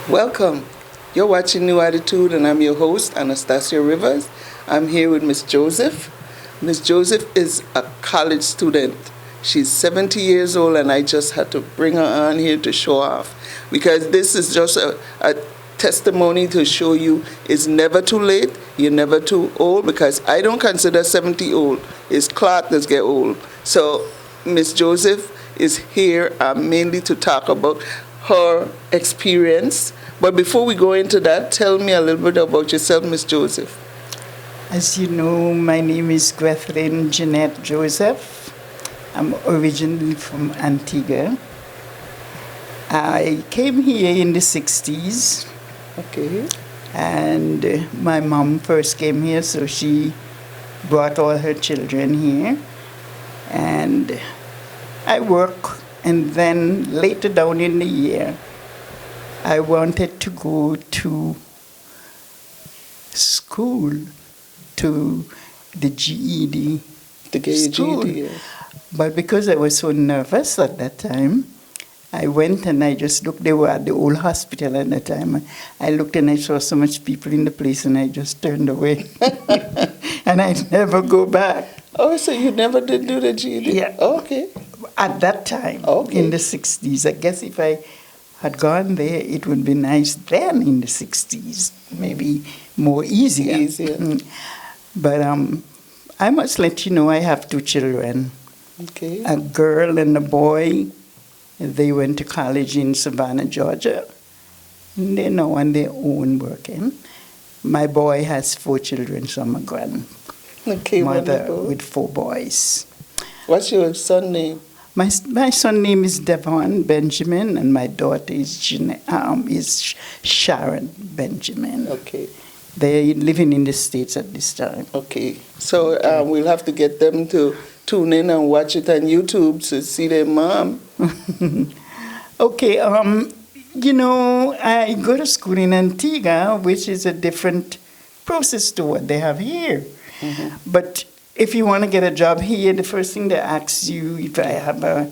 Welcome. You're watching New Attitude, and I'm your host, Anastasia Rivers. I'm here with Miss Joseph. Miss Joseph is a college student. She's 70 years old, and I just had to bring her on here to show off because this is just a testimony to show you it's never too late, you're never too old, because I don't consider 70 old. It's clock that get old. So Miss Joseph is here mainly to talk about her experience. But before we go into that, tell me a little bit about yourself, Miss Joseph. As you know, my name is Kathleen Jeanette Joseph. I'm originally from Antigua. I came here in the 60s. Okay. And my mom first came here, so she brought all her children here. And I work, and then later down in the year, I wanted to go to school, to the GED To get your school. GED. Yeah. But because I was so nervous at that time, I went and I just looked. They were at the old hospital at that time. I looked and I saw so much people in the place, and I just turned away. And I never go back. Oh, so you never did do the GED? Yeah. Okay. At that time, Okay. in the 60s. I guess if I had gone there, it would be nice then in the 60s. Maybe more easier. Easier. But I must let you know I have two children, Okay. a girl and a boy. They went to college in Savannah, Georgia. And they're now on their own working. My boy has 4 children, so I'm a Okay, grandmother wonderful. with 4 boys. What's your son's name? My son name is Devon Benjamin, and my daughter is Sharon Benjamin. Okay. They're living in the States at this time. Okay. So we'll have to get them to tune in and watch it on YouTube to see their mom. Okay, you know, I go to school in Antigua, which is a different process to what they have here. Mm-hmm. But if you want to get a job here, the first thing they ask you if I have a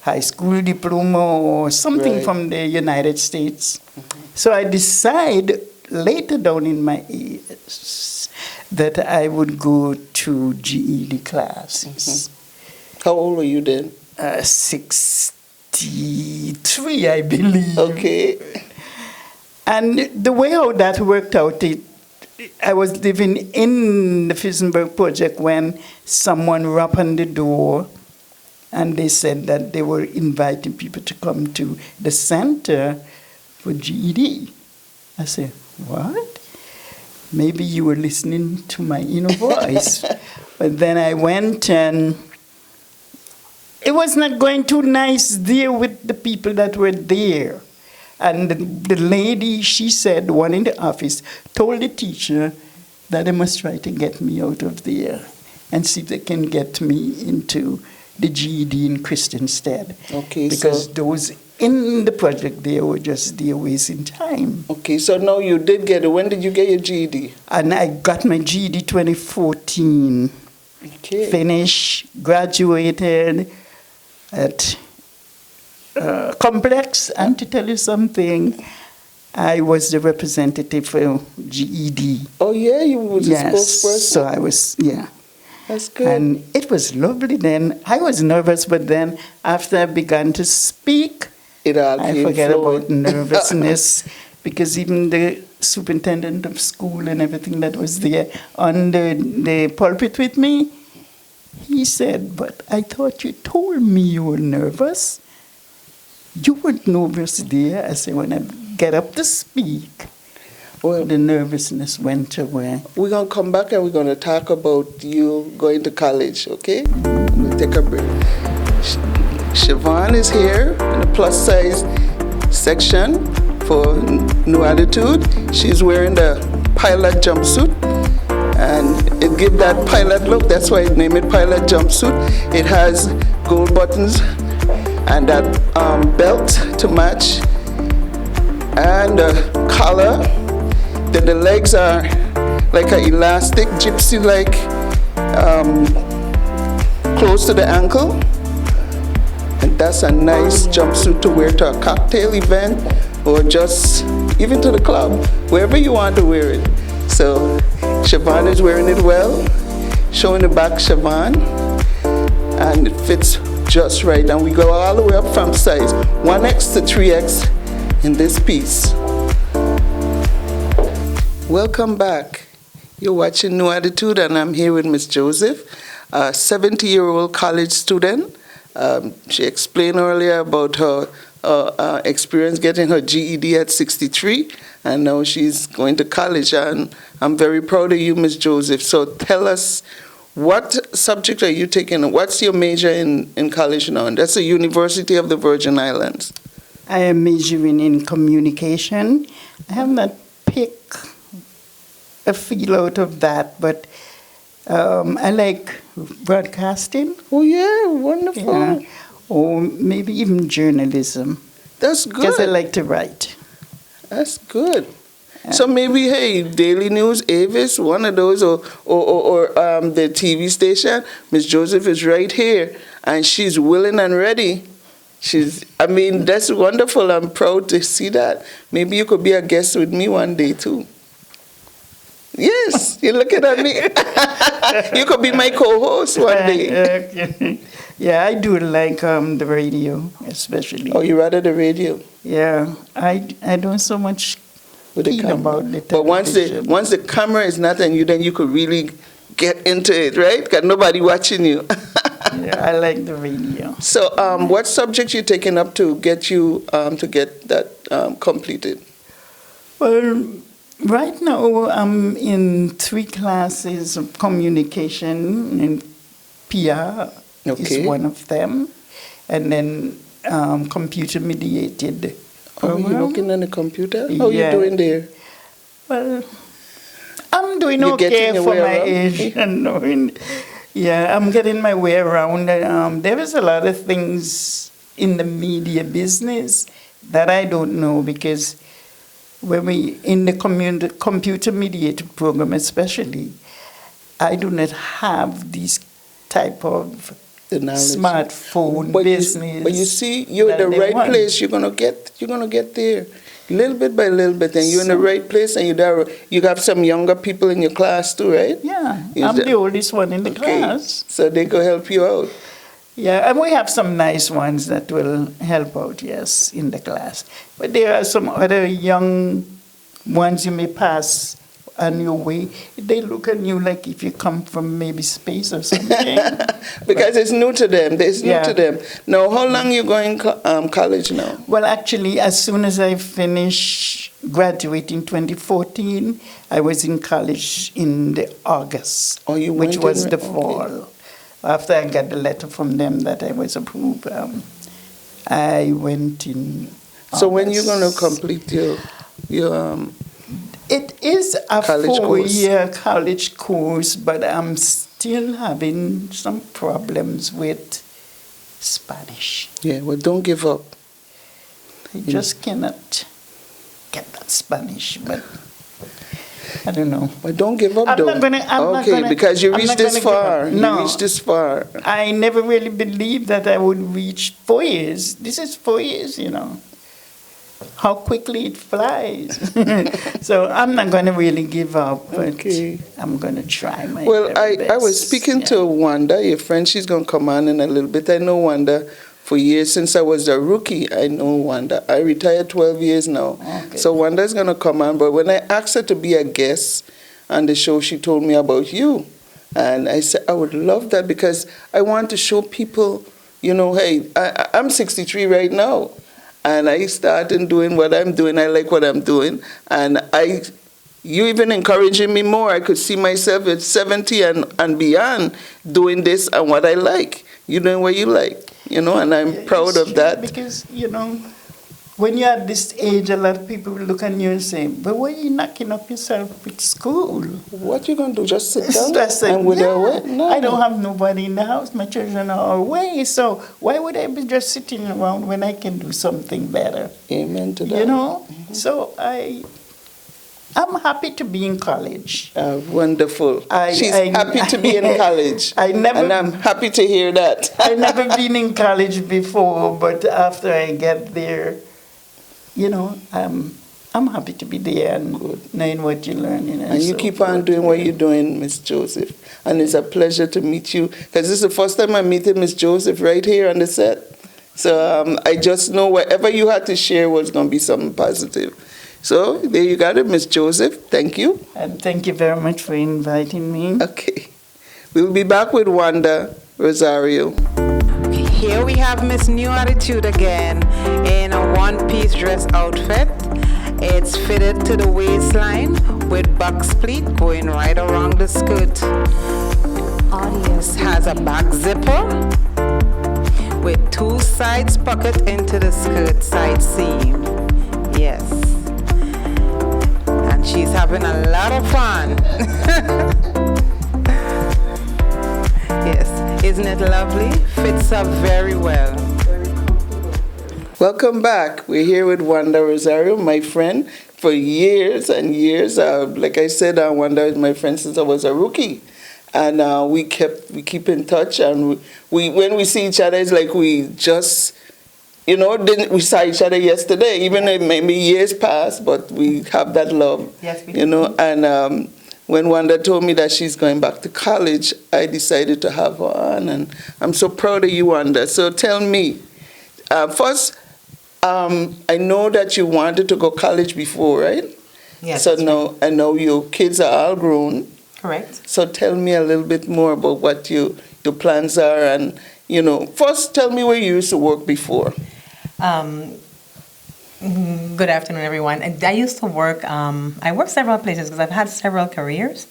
high school diploma or something Right. from the United States. Mm-hmm. So I decide later down in my years that I would go to GED classes. How old were you then? 63, I believe. Okay. And the way how that worked out, I was living in the Fisenberg project when someone rapped on the door and they said that they were inviting people to come to the center for GED. I said, what? Maybe you were listening to my inner voice. But then I went, and it was not going too nice there with the people that were there. And the lady, she said, one in the office, told the teacher that they must try to get me out of there and see if they can get me into the GED in Christiansted. Okay, because those in the project there were just there wasting time. Okay, so now you did get it. When did you get your GED? And I got my GED 2014. Okay. Finished, graduated at Complex, and to tell you something, I was the representative for GED. Oh, yeah, you were the spokesperson? So I was, yeah. That's good. And it was lovely then. I was nervous, but then after I began to speak, I forget about nervousness, because even the superintendent of school and everything that was there on the pulpit with me, he said, but I thought you told me you were nervous. You weren't nervous there. I said, when I get up to speak, well, the nervousness went away. We're going to come back and we're going to talk about you going to college, okay? We'll take a break. Siobhan is here in the plus size section for New Attitude. She's wearing the pilot jumpsuit, and it gives that pilot look. That's why I named it pilot jumpsuit. It has gold buttons and that belt to match, and a collar. Then the legs are like an elastic, gypsy-like, close to the ankle. And that's a nice jumpsuit to wear to a cocktail event or just even to the club, wherever you want to wear it. So Siobhan is wearing it well, showing the back Siobhan, and it fits just right. And we go all the way up from size 1X to 3X in this piece. Welcome back. You're watching New Attitude, and I'm here with Miss Joseph, a 70-year-old college student. She explained earlier about her experience getting her GED at 63, and now she's going to college. And I'm very proud of you, Miss Joseph. So tell us, what subject are you taking? What's your major in college now? And that's the University of the Virgin Islands. I am majoring in communication. I have not picked a feel out of that, but I like broadcasting. Oh, yeah, wonderful. Yeah. Or maybe even journalism. That's good. Because I like to write. That's good. So maybe, hey, Daily News, Avis, one of those, or the TV station, Miss Joseph is right here, and she's willing and ready. That's wonderful. I'm proud to see that. Maybe you could be a guest with me one day, too. Yes, you're looking at me. You could be my co-host one day. Yeah, I do like the radio, especially. Oh, you rather the radio? Yeah, I don't so much keen about the television. But once the camera is not on you, then you could really get into it, right? Because nobody watching you. Yeah, I like the radio. So, what subject you taking up to get you to get that completed? Well, right now I'm in 3 classes of communication, and PR is one of them, and then computer mediated. Oh, you're looking on the computer? How are you doing there? Well, I'm doing okay for my age. Yeah, I'm getting my way around. There is a lot of things in the media business that I don't know, because when we, in the computer mediated program especially, I do not have these type of smartphone business. But you see, you're in the right place. You're gonna get there, little bit by little bit, and you're in the right place. And you have some younger people in your class too, right? Yeah, I'm the oldest one in the class. So they could help you out. Yeah, and we have some nice ones that will help out, yes, in the class. But there are some other young ones you may pass on your way. They look at you like if you come from maybe space or something. Because it's new to them. It's new to them. Now, how long you going college now? Well, actually, as soon as I finished graduating 2014, I was in college in the August, which was the fall. After I got the letter from them that I was approved, I went in August. So when you going to complete your It is a 4-year college course, but I'm still having some problems with Spanish. Yeah, well, don't give up. I just cannot get that Spanish, but I don't know. But don't give up, though. Because you reached this far. You reached this far. I never really believed that I would reach 4 years. This is 4 years, how quickly it flies. So I'm not going to really give up, but I'm going to try my best. I was speaking to Wanda, your friend. She's going to come on in a little bit. I know Wanda for years. Since I was a rookie, I know Wanda. I retired 12 years now. Okay. So Wanda's going to come on. But when I asked her to be a guest on the show, she told me about you. And I said, I would love that, because I want to show people, hey, I'm 63 right now. And I started doing what I'm doing. I like what I'm doing. And you even encouraging me more. I could see myself at 70 and beyond doing this and what I like. You doing what you like, and I'm proud of that. Because, when you're at this age, a lot of people will look at you and say, but why are you knocking up yourself with school? What you going to do? Just sit down and wither away? No. I don't have nobody in the house. My children are away. So why would I be just sitting around when I can do something better? Amen to that. Mm-hmm. So I'm happy to be in college. Wonderful. She's happy to be in college. And I'm happy to hear that. I've never been in college before, but after I get there, I'm I'm happy to be there and knowing what you're learning. And you so keep on forth. doing what you're doing, Miss Joseph. And it's a pleasure to meet you, because this is the first time I'm meeting Miss Joseph right here on the set. So I just know whatever you had to share was going to be something positive. So there you got it, Miss Joseph. Thank you. And thank you very much for inviting me. Okay. We'll be back with Wanda Rosario. Here we have Miss New Attitude again in a one-piece dress outfit. It's fitted to the waistline with box pleat going right around the skirt. This has a back zipper with 2 sides pocket into the skirt side seam. Yes. And she's having a lot of fun. Yes, isn't it lovely? Fits her very well. Welcome back. We're here with Wanda Rosario, my friend for years and years. Like I said, Wanda is my friend since I was a rookie. And we keep in touch. And we when we see each other, it's like we just, we saw each other yesterday. Even though maybe years passed, but we have that love. Yes, we do. And when Wanda told me that she's going back to college, I decided to have her on, and I'm so proud of you, Wanda. So tell me, first, I know that you wanted to go college before, right? Yes. So now I know your kids are all grown. Correct. So tell me a little bit more about what your plans are, and first tell me where you used to work before. Good afternoon, everyone. I used to work, I worked several places because I've had several careers.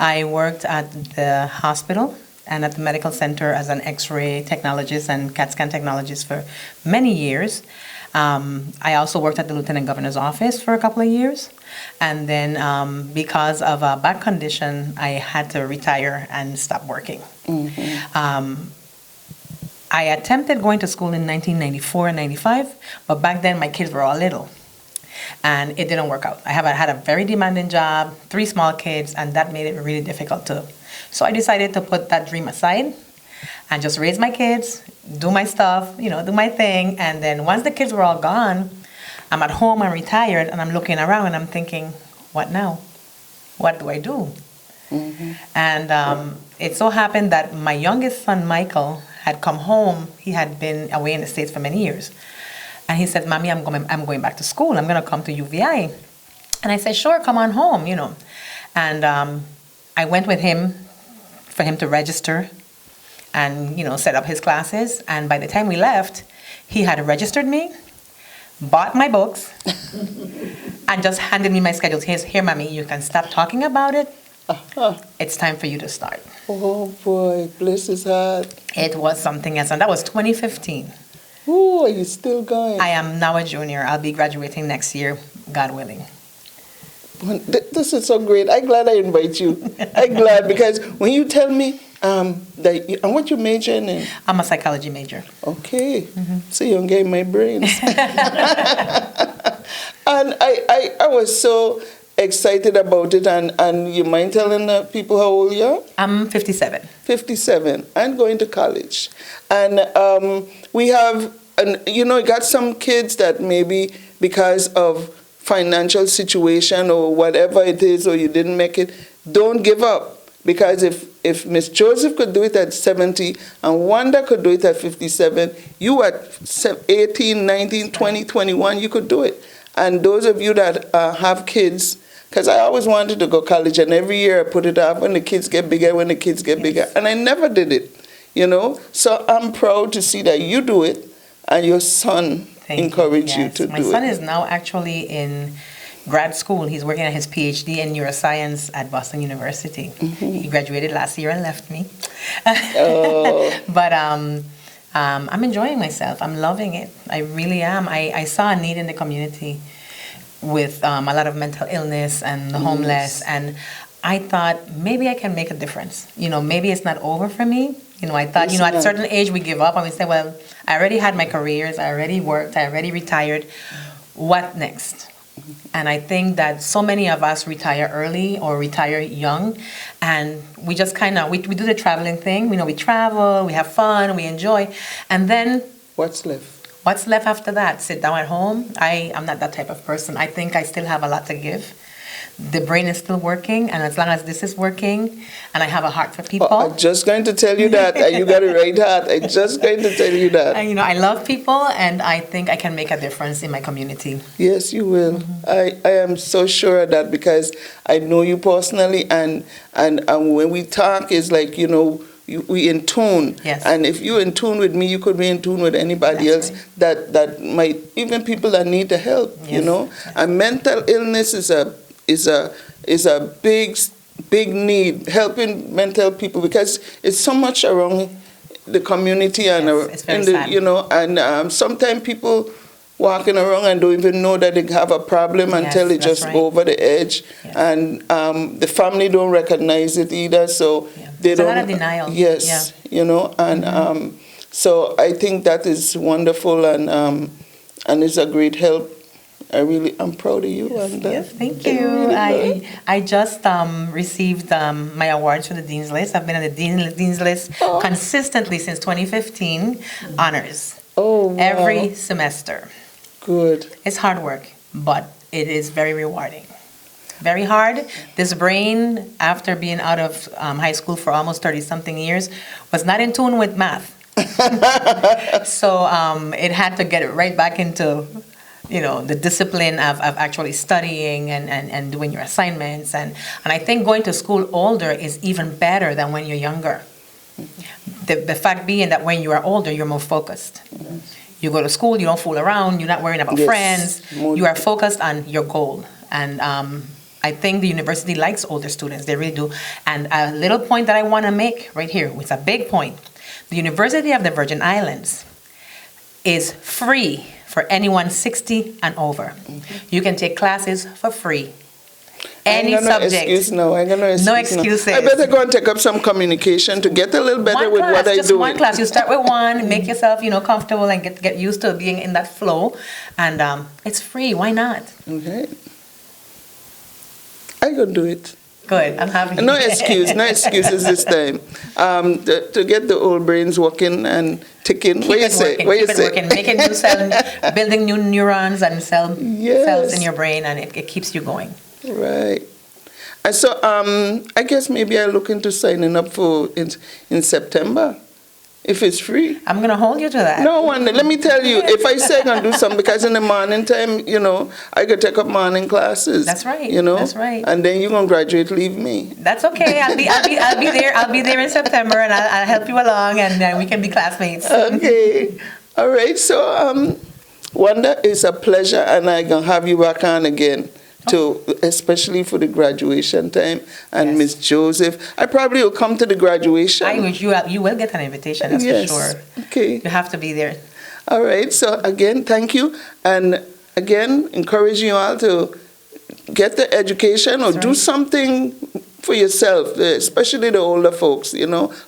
I worked at the hospital and at the medical center as an X-ray technologist and CAT scan technologist for many years. I also worked at the Lieutenant Governor's office for a couple of years. And then because of a back condition, I had to retire and stop working. Mm-hmm. I attempted going to school in 1994 and 95, but back then my kids were all little, and it didn't work out. I had a very demanding job, 3 small kids, and that made it really difficult too. So I decided to put that dream aside and just raise my kids, do my stuff, do my thing, and then once the kids were all gone, I'm at home, I'm retired, and I'm looking around and I'm thinking, what now? What do I do? Mm-hmm. And it so happened that my youngest son, Michael, had come home. He had been away in the States for many years. And he said, Mommy, I'm going back to school. I'm going to come to UVI. And I said, sure, come on home, And I went with him for him to register and, set up his classes. And by the time we left, he had registered me, bought my books, and just handed me my schedule. Here, Mommy, you can stop talking about it. Uh-huh. It's time for you to start. Oh boy, bless his heart. It was something else, and that was 2015. Oh, are you still going? I am now a junior. I'll be graduating next year, God willing. This is so great. I'm glad I invite you. I'm glad because when you tell me that and what you majoring in? I'm a psychology major. Okay. Mm-hmm. So you don't get my brains. And I was so excited about it, and you mind telling people how old you are? I'm 57. 57, and going to college. And we have, got some kids that maybe because of financial situation or whatever it is, or you didn't make it, don't give up. Because if Miss Joseph could do it at 70 and Wanda could do it at 57, you at 18, 19, 20, 21, you could do it. And those of you that have kids, because I always wanted to go to college, and every year I put it off when the kids get bigger, bigger, and I never did it, So I'm proud to see that you do it, and your son encouraged you to do it. My son is now actually in grad school. He's working on his PhD in neuroscience at Boston University. Mm-hmm. He graduated last year and left me. Oh. But I'm enjoying myself. I'm loving it. I really am. I saw a need in the community with a lot of mental illness and the homeless, and I thought maybe I can make a difference. Maybe it's not over for me. I thought, at a certain age we give up and we say, well, I already had my careers, I already worked, I already retired. What next? And I think that so many of us retire early or retire young, and we just we do the traveling thing. We travel, we have fun, we enjoy, and then what's left? What's left after that? Sit down at home? I'm not that type of person. I think I still have a lot to give. The brain is still working, and as long as this is working, and I have a heart for people. I'm just going to tell you that. You got a right heart. I'm just going to tell you that. And, I love people, and I think I can make a difference in my community. Yes, you will. I am so sure of that because I know you personally, and when we talk, it's like, we in tune. Yes. And if you're in tune with me, you could be in tune with anybody That's else that might, even people that need the help, Yes. And mental illness is a big need, helping mental people, because it's so much around the community and Yes, it's very sad. and sometimes people walking around and don't even know that they have a problem until it that's just right. go over the edge, Yes. and the family don't recognize it either, so they It's don't. a lot of denial. Yes, and so I think that is wonderful, and it's a great help. I'm proud of you. Yes, thank you. I just received my awards for the Dean's List. I've been on the Dean's List consistently since 2015, honors. Oh, wow. Every semester. Good. It's hard work, but it is very rewarding. Very hard. This brain, after being out of high school for almost 30-something years, was not in tune with math. So it had to get it right back into the discipline of actually studying and doing your assignments. And I think going to school older is even better than when you're younger. The fact being that when you are older, you're more focused. You go to school, you don't fool around, you're not worrying about friends. You are focused on your goal. And I think the university likes older students, they really do. And a little point that I want to make right here, it's a big point. The University of the Virgin Islands is free for anyone 60 and over. You can take classes for free. Any subject. No excuses. I better go and take up some communication to get a little better with what I do. Just one class. You start with one, make yourself, comfortable and get used to being in that flow. And it's free. Why not? Okay. I'm going to do it. Good. I'm happy. No excuses this time. To get the old brains working and ticking. Keep it working. Making new cells, building new neurons and cells in your brain, and it keeps you going. Right. And so I guess maybe I'll look into signing up for in September, if it's free. I'm going to hold you to that. No, Wanda, let me tell you, if I say I'm going to do something, because in the morning time, I could take up morning classes. That's right. That's right. And then you're going to graduate, leave me. That's okay. I'll be there. I'll be there in September, and I'll help you along, and we can be classmates. Okay. All right. So, Wanda, it's a pleasure, and I'm going to have you back on again. Especially for the graduation time, and Miss Joseph. I probably will come to the graduation. You will get an invitation, that's for sure. Okay. You have to be there. All right. So again, thank you, and again, encourage you all to get the education or do something for yourself, especially the older folks.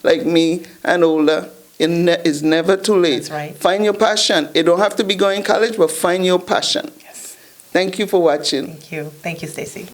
Like me and older. It's never too late. That's right. Find your passion. It don't have to be going to college, but find your passion. Thank you for watching. Thank you. Thank you, Stacy.